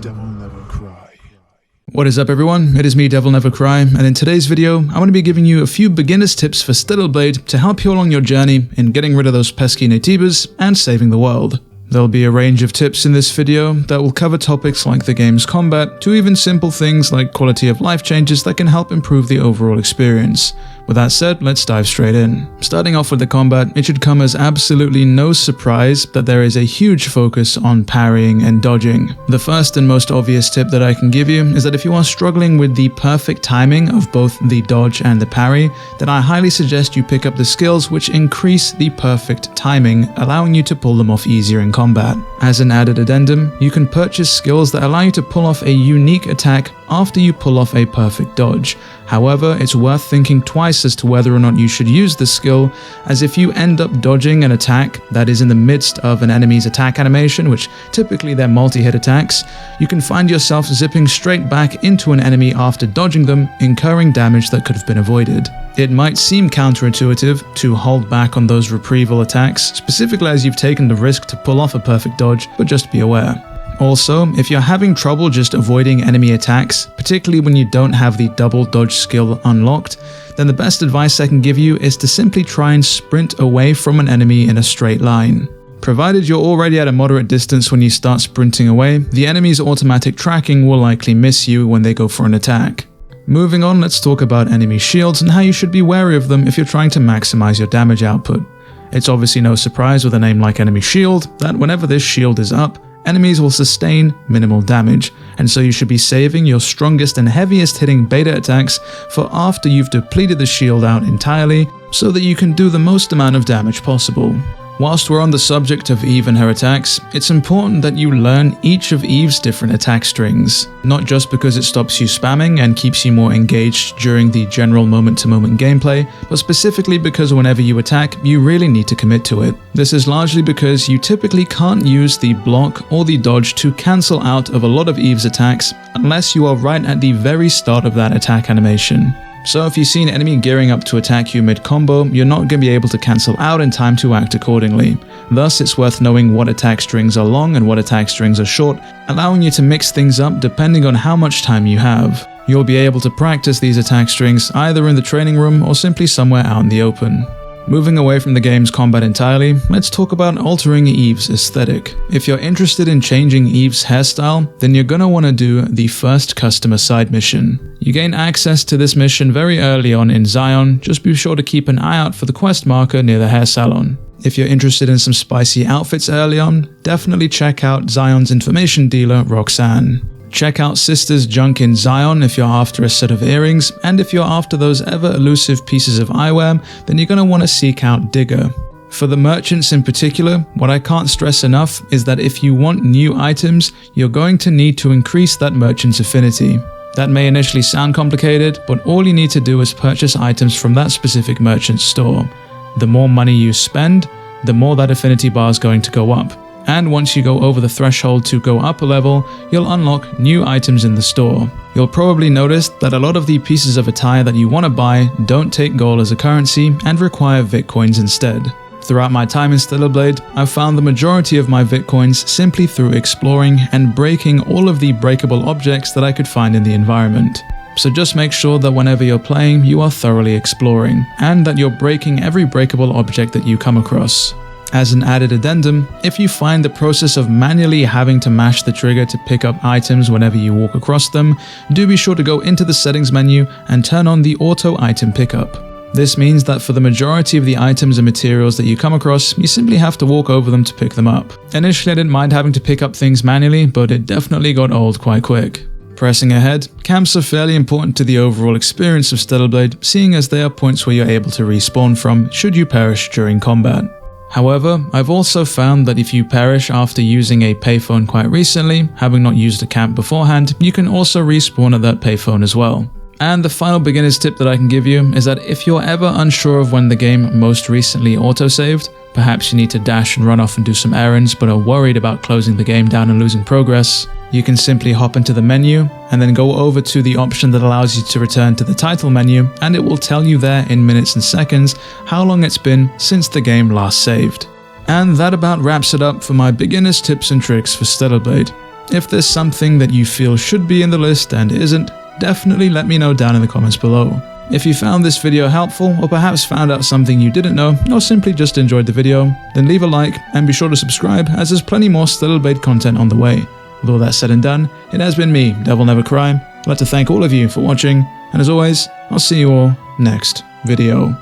DevilNeverCry. What is up everyone, it is me DevilNeverCry, and in today's video I'm going to be giving you a few beginner's tips for stellarblade to help you along your journey in getting rid of those pesky newcomers and saving the world. There'll be a range of tips in this video that will cover topics like the game's combat to even simple things like quality of life changes that can help improve the overall experience. With that said, let's dive straight in. Starting off with the combat, it should come as absolutely no surprise that there is a huge focus on parrying and dodging. The first and most obvious tip that I can give you is that if you are struggling with the perfect timing of both the dodge and the parry, then I highly suggest you pick up the skills which increase the perfect timing, allowing you to pull them off easier in combat. As an added addendum, you can purchase skills that allow you to pull off a unique attack after you pull off a perfect dodge. However, it's worth thinking twice as to whether or not you should use this skill, as if you end up dodging an attack that is in the midst of an enemy's attack animation, which typically they're multi-hit attacks, you can find yourself zipping straight back into an enemy after dodging them, incurring damage that could have been avoided. It might seem counterintuitive to hold back on those retrieval attacks, specifically as you've taken the risk to pull off a perfect dodge, but just be aware. Also, if you're having trouble just avoiding enemy attacks, particularly when you don't have the double dodge skill unlocked, then the best advice I can give you is to simply try and sprint away from an enemy in a straight line. Provided you're already at a moderate distance when you start sprinting away, the enemy's automatic tracking will likely miss you when they go for an attack. Moving on, let's talk about enemy shields and how you should be wary of them if you're trying to maximize your damage output. It's obviously no surprise with a name like Enemy Shield that whenever this shield is up, enemies will sustain minimal damage, and so you should be saving your strongest and heaviest hitting beta attacks for after you've depleted the shield out entirely, so that you can do the most amount of damage possible. Whilst we're on the subject of Eve and her attacks, it's important that you learn each of Eve's different attack strings, not just because it stops you spamming and keeps you more engaged during the general moment-to-moment gameplay, but specifically because whenever you attack, you really need to commit to it. This is largely because you typically can't use the block or the dodge to cancel out of a lot of Eve's attacks unless you are right at the very start of that attack animation. So if you see an enemy gearing up to attack you mid-combo, you're not going to be able to cancel out in time to act accordingly. Thus, it's worth knowing what attack strings are long and what attack strings are short, allowing you to mix things up depending on how much time you have. You'll be able to practice these attack strings either in the training room or simply somewhere out in the open. Moving away from the game's combat entirely, let's talk about altering Eve's aesthetic. If you're interested in changing Eve's hairstyle, then you're gonna want to do the first customer side mission. You gain access to this mission very early on in Zion, just be sure to keep an eye out for the quest marker near the hair salon. If you're interested in some spicy outfits early on, definitely check out Zion's information dealer, Roxanne. Check out Sister's Junk in Zion if you're after a set of earrings, and if you're after those ever elusive pieces of eyewear, then you're going to want to seek out Digger. For the merchants in particular, what I can't stress enough is that if you want new items, you're going to need to increase that merchant's affinity. That may initially sound complicated, but all you need to do is purchase items from that specific merchant's store. The more money you spend, the more that affinity bar is going to go up. And once you go over the threshold to go up a level, you'll unlock new items in the store. You'll probably notice that a lot of the pieces of attire that you want to buy don't take gold as a currency and require Vitcoins instead. Throughout my time in Stellarblade, I've found the majority of my Vitcoins simply through exploring and breaking all of the breakable objects that I could find in the environment. So just make sure that whenever you're playing, you are thoroughly exploring, and that you're breaking every breakable object that you come across. As an added addendum, if you find the process of manually having to mash the trigger to pick up items whenever you walk across them, do be sure to go into the settings menu and turn on the auto item pickup. This means that for the majority of the items and materials that you come across, you simply have to walk over them to pick them up. Initially I didn't mind having to pick up things manually, but it definitely got old quite quick. Pressing ahead, camps are fairly important to the overall experience of Stellarblade, seeing as they are points where you're able to respawn from should you perish during combat. However, I've also found that if you perish after using a payphone quite recently, having not used a camp beforehand, you can also respawn at that payphone as well. And the final beginner's tip that I can give you is that if you're ever unsure of when the game most recently autosaved, perhaps you need to dash and run off and do some errands but are worried about closing the game down and losing progress, you can simply hop into the menu and then go over to the option that allows you to return to the title menu, and it will tell you there in minutes and seconds how long it's been since the game last saved. And that about wraps it up for my beginner's tips and tricks for Stellarblade. If there's something that you feel should be in the list and isn't, definitely let me know down in the comments below. If you found this video helpful, or perhaps found out something you didn't know, or simply just enjoyed the video, then leave a like and be sure to subscribe, as there's plenty more stellarblade content on the way. With all that said and done, it has been me, DevilNeverCry. I'd like to thank all of you for watching, and as always, I'll see you all next video.